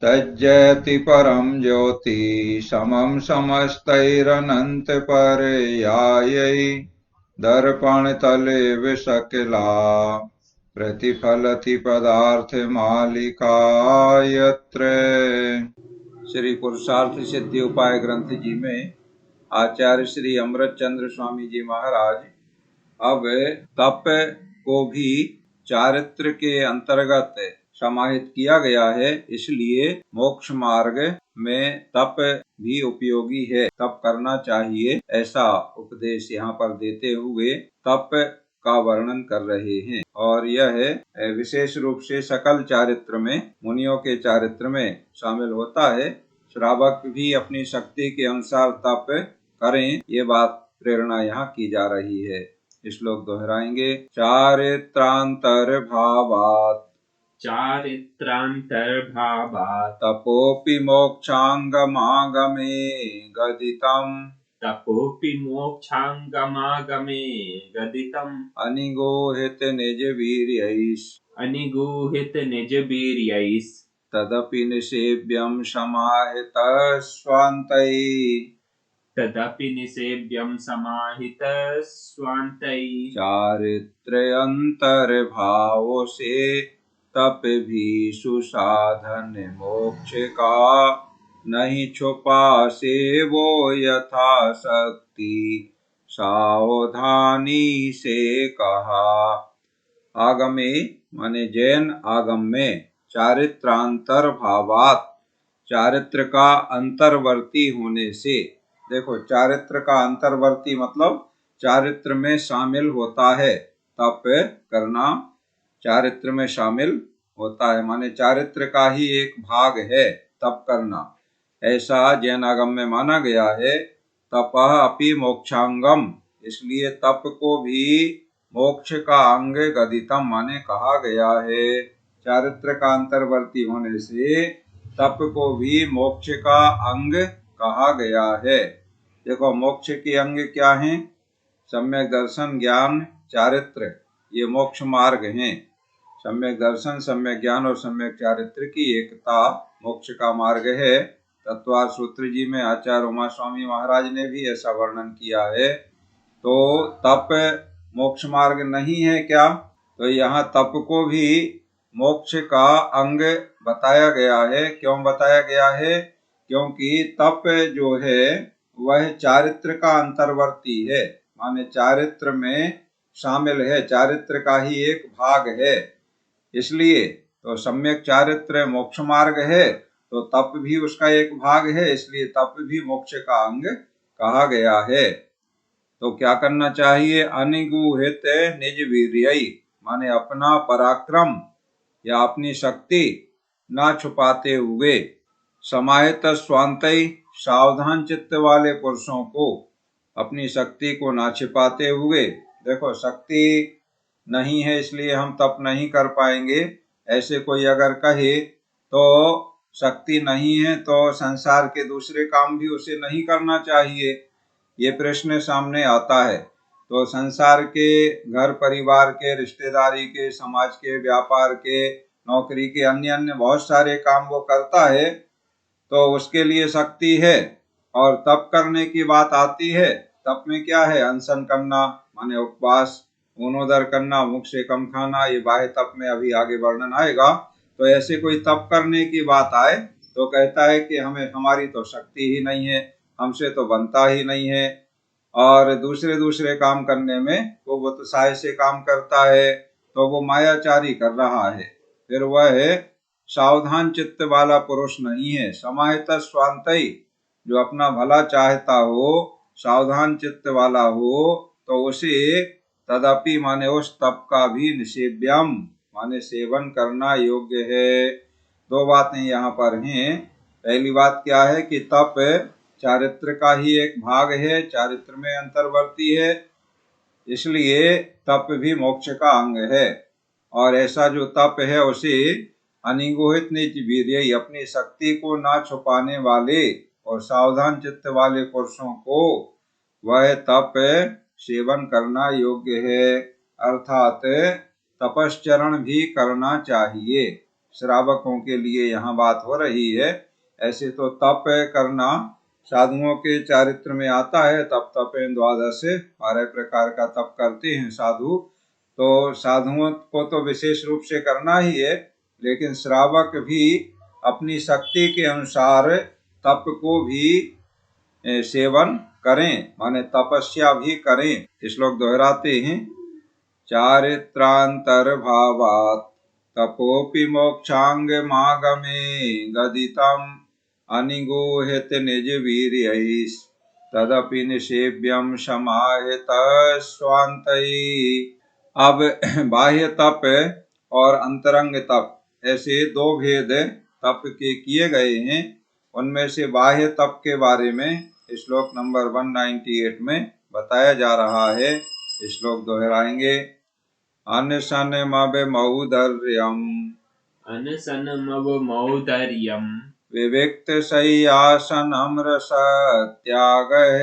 तज्जयति परम ज्योति समम समस्तैरनंत पर्यायै दर्पण तले विशकिला प्रतिफलति पदार्थ मालिका यत्र। श्री पुरुषार्थ सिद्धि उपाय ग्रंथ जी में आचार्य श्री अमृत चंद्र स्वामी जी महाराज अब तप को भी चारित्र के अंतर्गत समाहित किया गया है, इसलिए मोक्ष मार्ग में तप भी उपयोगी है, तप करना चाहिए, ऐसा उपदेश यहाँ पर देते हुए तप का वर्णन कर रहे हैं। और यह विशेष रूप से सकल चारित्र में, मुनियों के चारित्र में शामिल होता है। श्रावक भी अपनी शक्ति के अनुसार तप करें, ये बात प्रेरणा यहाँ की जा रही है। श्लोक दोहराएंगे। चारित्रांतर भावात् तपोपि मोक्षांगमागमे गदितम् अनिगोहित निज वीर्यैस् तदपि निषेव्यं समाहितस्वान्तैः चारित्र्यन्तर्भावो से तप भी सुसाधन मोक्ष का नहीं छुपा से वो यथा शक्ति सावधानी से कहा। आगमे माने जैन आगम में चारित्रांतर भावात, चारित्र का अंतर्वर्ती होने से। देखो, चारित्र का अंतर्वर्ती मतलब चारित्र में शामिल होता है, तप करना चारित्र में शामिल होता है, माने चारित्र का ही एक भाग है तप करना, ऐसा जैन आगम में माना गया है। तपः अपि मोक्षांगम, इसलिए तप को भी मोक्ष का अंग गदितम माने कहा गया है। चारित्र का अंतर्वर्ती होने से तप को भी मोक्ष का अंग कहा गया है। देखो, मोक्ष के अंग क्या हैं? सम्यक दर्शन, ज्ञान, चारित्र, ये मोक्ष मार्ग हैं। सम्यक दर्शन, सम्यक ज्ञान और सम्यक चारित्र की एकता मोक्ष का मार्ग है। तत्वार सूत्र जी में आचार्य उमा स्वामी महाराज ने भी ऐसा वर्णन किया है। तो तप मोक्ष मार्ग नहीं है क्या? तो यहाँ तप को भी मोक्ष का अंग बताया गया है। क्यों बताया गया है? क्योंकि तप जो है वह चारित्र का अंतर्वर्ती है, माने चारित्र में शामिल है, चारित्र का ही एक भाग है। इसलिए तो सम्यक चारित्र मोक्ष मार्ग है, तो तप भी उसका एक भाग है, इसलिए तप भी मोक्ष का अंग कहा गया है। तो क्या करना चाहिए? अनिगूहित निज वीर्यई, माने अपना पराक्रम या अपनी शक्ति ना छुपाते हुए, समाहित स्वांतई, सावधान चित्त वाले पुरुषों को अपनी शक्ति को ना छिपाते हुए। देखो, शक्ति नहीं है इसलिए हम तप नहीं कर पाएंगे, ऐसे कोई अगर कहे तो शक्ति नहीं है तो संसार के दूसरे काम भी उसे नहीं करना चाहिए, ये प्रश्न सामने आता है। तो संसार के, घर परिवार के, रिश्तेदारी के, समाज के, व्यापार के, नौकरी के, अन्य अन्य बहुत सारे काम वो करता है, तो उसके लिए शक्ति है। और तप करने की बात आती है, तप में क्या है? अनशन करना माने उपवास, ऊनोदर करना, मुख से कम खाना, ये बाह्य तप में अभी आगे वर्णन आएगा। तो ऐसे कोई तप करने की बात आए तो कहता है कि हमारी तो शक्ति ही नहीं है, हमसे तो बनता ही नहीं है, और दूसरे दूसरे काम करने में वो उत्साह से काम करता है, तो वो मायाचारी कर रहा है, फिर वह सावधान चित्त वाला पुरुष नहीं है। समाहित स्वांतई, जो अपना भला चाहता हो, सावधान चित्त वाला हो, तो उसे तदपि माने उस तप का भी निषेव्यम माने सेवन करना योग्य है। दो बातें यहाँ पर हैं। पहली बात क्या है कि तप चारित्र का ही एक भाग है, चारित्र में अंतर्वर्ती है, इसलिए तप भी मोक्ष का अंग है। और ऐसा जो तप है उसे अनिगोहित निज वीर्य, अपनी शक्ति को ना छुपाने वाले और सावधान चित्त वाले पुरुषों को वह तप सेवन करना योग्य है, अर्थात तपश्चरण भी करना चाहिए। श्रावकों के लिए यहाँ बात हो रही है। ऐसे तो तप करना साधुओं के चारित्र में आता है, तप तपेन द्वादश 12 प्रकार का तप करते हैं साधु। तो साधुओं को तो विशेष रूप से करना ही है, लेकिन श्रावक भी अपनी शक्ति के अनुसार तप को भी सेवन करें, माने तपस्या भी करें। श्लोक दोहराते हैं। चारित्रांतर भावात् तपोपि मोक्षांगमागमे गदितम् अनिगूहित निज वीर्यैः तदपि निषेव्यम समाहित स्वान्तैः। अब बाह्य तप और अंतरंग तप, ऐसे दो भेद तप के किए गए हैं। उनमें से बाह्य तप के बारे में श्लोक नंबर 198 में बताया जा रहा है। श्लोक दोहराएंगे। अनशनमवमौदर्यम् विविक्तशय्यासनं रसत्यागः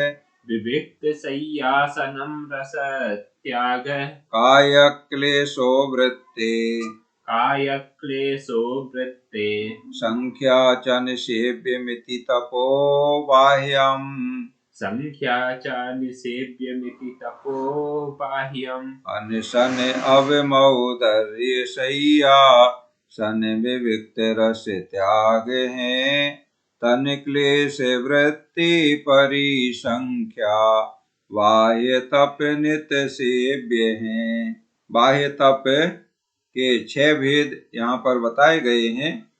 कायक्लेशो वृत्ते संख्या च निषेव्यमिति तपो बाह्यम् अनशन अवमौदर्य शय्यासन विविक्त रस त्याग है तन क्लेश वृत्ति परिसंख्या बाह्य तप नित सेव्य हैं। बाह्य तप के 6 भेद यहाँ पर बताए गए हैं।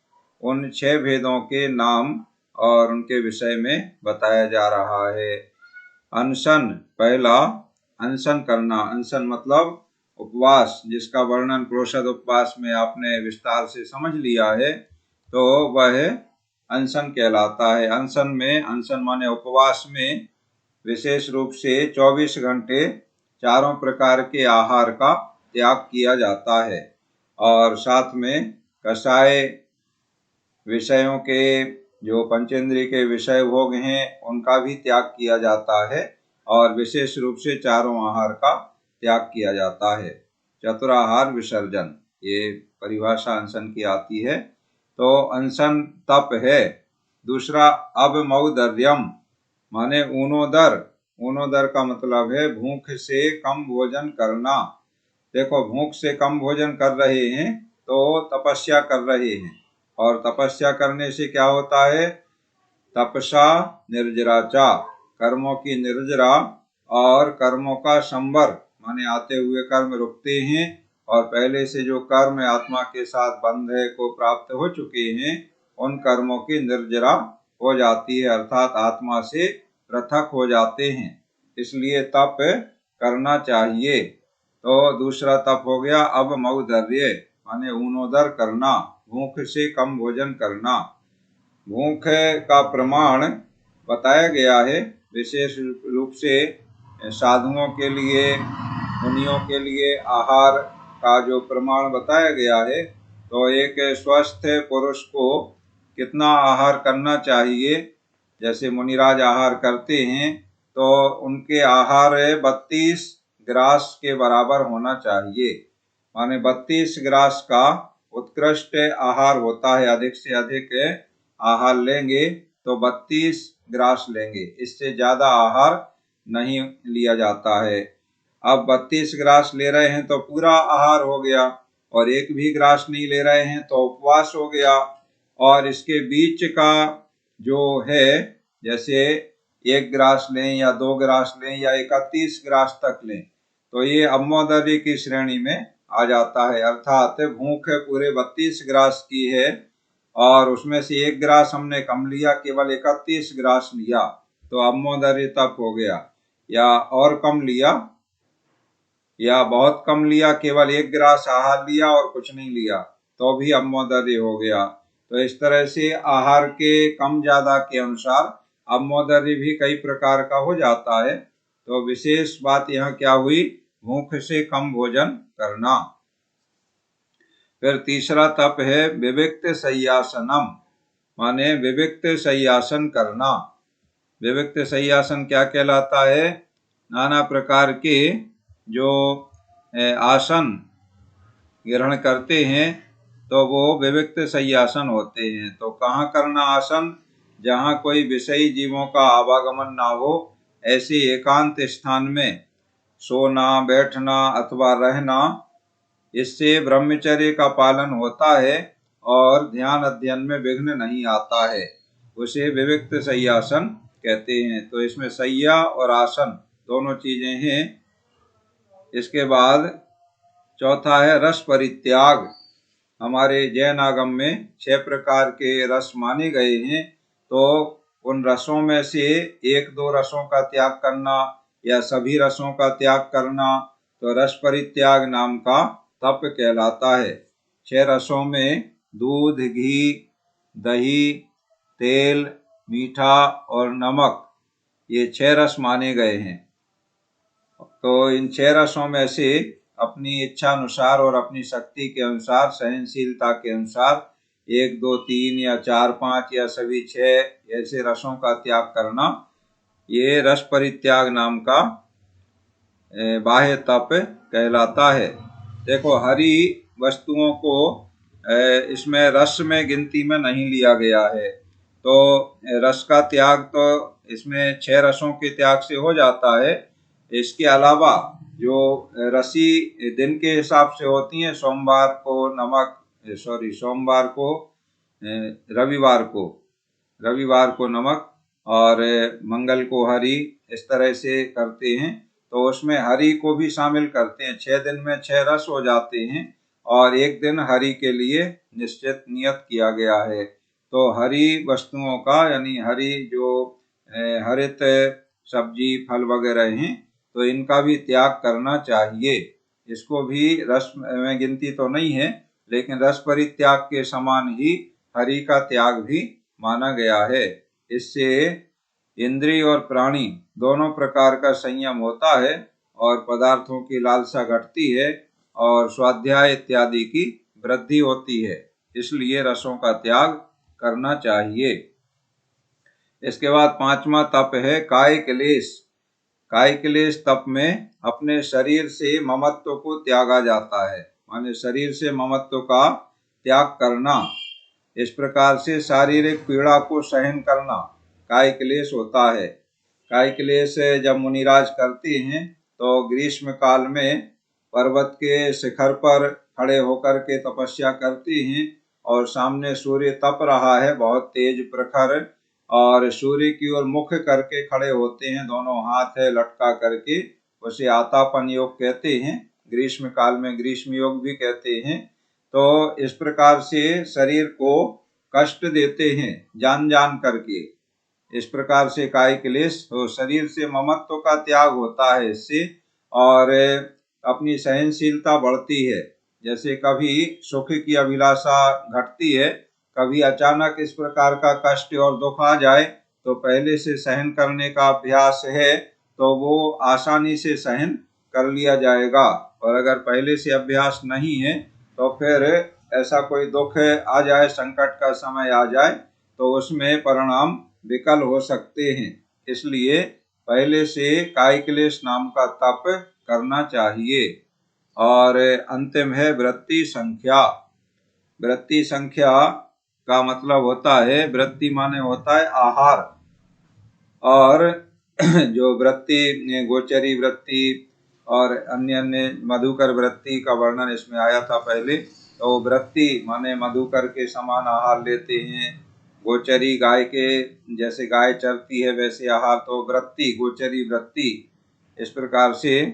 उन 6 भेदों के नाम और उनके विषय में बताया जा रहा है। अनशन, पहला अनशन करना। अनशन मतलब उपवास, जिसका वर्णन प्रोषद उपवास में आपने विस्तार से समझ लिया है, तो वह अनशन कहलाता है। अनशन माने उपवास में विशेष रूप से 24 घंटे चारों प्रकार के आहार का त्याग किया जाता है, और साथ में कषाय विषयों के जो पंचेंद्रिय के विषय भोग हैं उनका भी त्याग किया जाता है, और विशेष रूप से चारों आहार का त्याग किया जाता है। चतुराहार विसर्जन, ये परिभाषा अनशन की आती है। तो अनशन तप है। दूसरा अवमौदर्यम माने ऊनोदर। ऊनोदर का मतलब है भूख से कम भोजन करना। देखो, भूख से कम भोजन कर रहे हैं तो तपस्या कर रहे हैं, और तपस्या करने से क्या होता है? तपसा निर्जराचा, कर्मों की निर्जरा और कर्मों का संवर माने आते हुए कर्म रुकते हैं, और पहले से जो कर्म आत्मा के साथ बंध को प्राप्त हो चुके हैं उन कर्मों की निर्जरा हो जाती है, अर्थात आत्मा से पृथक हो जाते हैं। इसलिए तप करना चाहिए। तो दूसरा तप हो गया अवमौदर्य माने ऊनोदर करना, भूख से कम भोजन करना। भूख का प्रमाण बताया गया है, विशेष रूप से साधुओं के लिए, मुनियों के लिए आहार का जो प्रमाण बताया गया है, तो एक स्वस्थ पुरुष को कितना आहार करना चाहिए, जैसे मुनिराज आहार करते हैं तो उनके आहार 32 ग्रास के बराबर होना चाहिए। माने 32 ग्रास का उत्कृष्ट आहार होता है। अधिक से अधिक आहार लेंगे तो 32 ग्रास लेंगे, इससे ज्यादा आहार नहीं लिया जाता है। अब 32 ग्रास ले रहे हैं तो पूरा आहार हो गया, और एक भी ग्रास नहीं ले रहे हैं तो उपवास हो गया। और इसके बीच का जो है, जैसे 1 ग्रास लें या 2 ग्रास लें या 31 ग्रास तक लें, तो ये अवमौदर्य की श्रेणी में आ जाता है। अर्थात भूख पूरे 32 ग्रास की है और उसमें से 1 ग्रास हमने कम लिया, केवल 31 ग्रास लिया, तो अवमौदर्य तप हो गया। या और कम लिया या बहुत कम लिया, केवल 1 ग्रास आहार लिया और कुछ नहीं लिया, तो भी अवमौदर्य हो गया। तो इस तरह से आहार के कम ज्यादा के अनुसार अवमौदर्य भी कई प्रकार का हो जाता है। तो विशेष बात यहाँ क्या हुई? भूख से कम भोजन करना। फिर तीसरा तप है विविक्त शय्यासनम, माने विविक्त शय्यासन करना। विविक्त शय्यासन क्या कहलाता है? नाना प्रकार के जो आसन ग्रहण करते हैं तो वो विविक्त शय्यासन होते हैं। तो कहाँ करना आसन? जहाँ कोई विषयी जीवों का आवागमन ना हो, ऐसे एकांत स्थान में सोना, बैठना अथवा रहना। इससे ब्रह्मचर्य का पालन होता है और ध्यान अध्ययन में विघ्न नहीं आता है। उसे विविक्त शय्यासन कहते हैं। तो इसमें शय्या और आसन दोनों चीजें हैं। इसके बाद चौथा है रस परित्याग। हमारे जैन आगम में 6 प्रकार के रस माने गए हैं। तो उन रसों में से 1-2 रसों का त्याग करना या सभी रसों का त्याग करना, तो रस परित्याग नाम का तप कहलाता है। 6 रसों में दूध, घी, दही, तेल, मीठा और नमक, ये 6 रस माने गए हैं। तो इन 6 रसों में से अपनी इच्छा अनुसार और अपनी शक्ति के अनुसार, सहनशीलता के अनुसार 1, 2, 3 या 4, 5 या सभी 6 ऐसे रसों का त्याग करना, ये रस परित्याग नाम का बाह्य तप कहलाता है। देखो, हरी वस्तुओं को इसमें रस में गिनती में नहीं लिया गया है। तो रस का त्याग तो इसमें 6 रसों के त्याग से हो जाता है। इसके अलावा जो रसी दिन के हिसाब से होती हैं, सोमवार को रविवार को नमक और मंगल को हरी, इस तरह से करते हैं। तो उसमें हरि को भी शामिल करते हैं। 6 दिन में 6 रस हो जाते हैं और 1 दिन हरि के लिए नियत किया गया है। तो हरी वस्तुओं का, यानी हरी जो हरित सब्जी फल वगैरह हैं, तो इनका भी त्याग करना चाहिए। इसको भी रस में गिनती तो नहीं है, लेकिन रस परित्याग के समान ही हरि का त्याग भी माना गया है। इससे इंद्रिय और प्राणी दोनों प्रकार का संयम होता है और पदार्थों की लालसा घटती है और स्वाध्याय इत्यादि की वृद्धि होती है। इसलिए रसों का त्याग करना चाहिए। इसके बाद 5वां तप है काय क्लेश। काय क्लेश तप में अपने शरीर से ममत्व को त्यागा जाता है, माने शरीर से ममत्व का त्याग करना। इस प्रकार से शारीरिक पीड़ा को सहन करना काय क्लेश होता है। काय क्लेश जब मुनिराज करते हैं तो ग्रीष्म काल में पर्वत के शिखर पर खड़े होकर के तपस्या करते हैं और सामने सूर्य तप रहा है बहुत तेज प्रखर, और सूर्य की ओर मुख करके खड़े होते हैं, दोनों हाथ है लटका करके। उसे आतापन योग कहते हैं। ग्रीष्म काल में ग्रीष्म योग भी कहते हैं। तो इस प्रकार से शरीर को कष्ट देते हैं जान जान करके। इस प्रकार से काय क्लेश, तो शरीर से ममत्व का त्याग होता है इससे, और अपनी सहनशीलता बढ़ती है। जैसे कभी सुख की अभिलाषा घटती है, कभी अचानक इस प्रकार का कष्ट और दुख आ जाए, तो पहले से सहन करने का अभ्यास है तो वो आसानी से सहन कर लिया जाएगा। और अगर पहले से अभ्यास नहीं है तो फिर ऐसा कोई दुख आ जाए, संकट का समय आ जाए, तो उसमें परिणाम विकल हो सकते हैं। इसलिए पहले से काय क्लेश नाम का तप करना चाहिए। और अंतिम है वृत्ति संख्या। वृत्ति संख्या का मतलब होता है, वृत्ति माने होता है आहार, और जो वृत्ति गोचरी वृत्ति और अन्य अन्य मधुकर वृत्ति का वर्णन इसमें आया था पहले। तो वृत्ति माने मधुकर के समान आहार लेते हैं। गोचरी गाय के जैसे गाय चरती है वैसे आहार, तो वृत्ति गोचरी वृत्ति, इस प्रकार से।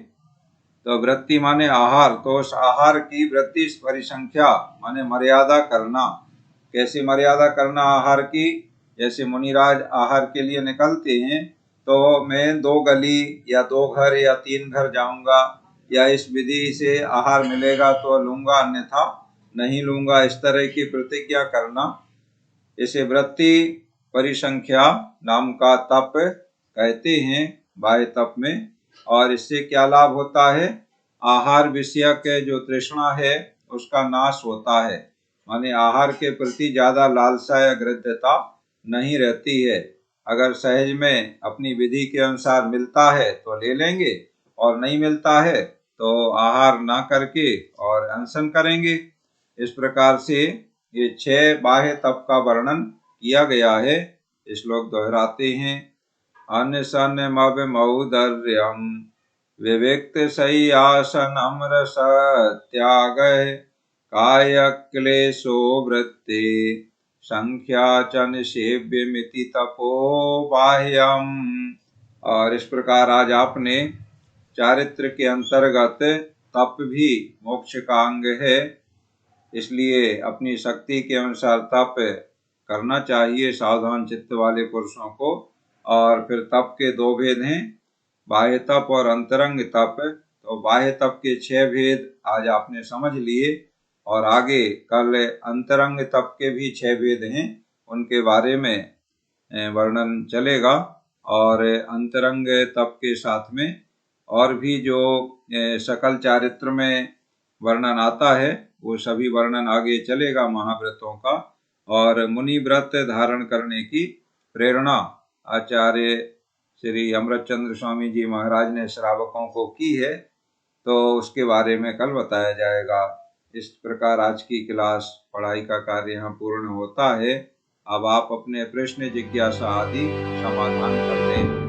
तो वृत्ति माने आहार, तो उस आहार की वृत्ति परिसंख्या माने मर्यादा करना। कैसे मर्यादा करना आहार की? जैसे मुनिराज आहार के लिए निकलते हैं तो मैं 2 गली या 2 घर या 3 घर जाऊंगा, या इस विधि से आहार मिलेगा तो लूंगा अन्यथा नहीं लूंगा, इस तरह की प्रतिज्ञा करना। इसे वृत्ति परिसंख्या नाम का तप कहते हैं बाह्य तप में। और इससे क्या लाभ होता है? आहार विषयक जो तृष्णा है उसका नाश होता है, माने आहार के प्रति ज्यादा लालसा या गृध्यता नहीं रहती है। अगर सहज में अपनी विधि के अनुसार मिलता है तो ले लेंगे, और नहीं मिलता है तो आहार ना करके और अनशन करेंगे। इस प्रकार से ये 6 बाह्य तप का वर्णन किया गया है। श्लोक दोहराते हैं। अनशनमविमौदर्यं विविक्त शय्यासनं रसत्यागः कायक्लेशो वृत्ते संख्या च निषेव्यमिति तपो बाह्यम। और इस प्रकार आज आपने चारित्र के अंतर्गत तप भी मोक्ष का अंग है, इसलिए अपनी शक्ति के अनुसार तप करना चाहिए सावधान चित्त वाले पुरुषों को। और फिर तप के 2 भेद हैं, बाह्य तप और अंतरंग तप। तो बाह्य तप के 6 भेद आज आपने समझ लिए, और आगे कल अंतरंग तप के भी 6 भेद हैं, उनके बारे में वर्णन चलेगा। और अंतरंग तप के साथ में और भी जो सकल चारित्र में वर्णन आता है, वो सभी वर्णन आगे चलेगा महाव्रतों का। और मुनि व्रत धारण करने की प्रेरणा आचार्य श्री अमृतचंद्र स्वामी जी महाराज ने श्रावकों को की है, तो उसके बारे में कल बताया जाएगा। इस प्रकार आज की क्लास पढ़ाई का कार्य यहाँ पूर्ण होता है। अब आप अपने प्रश्न जिज्ञासा आदि समाधान कर लें।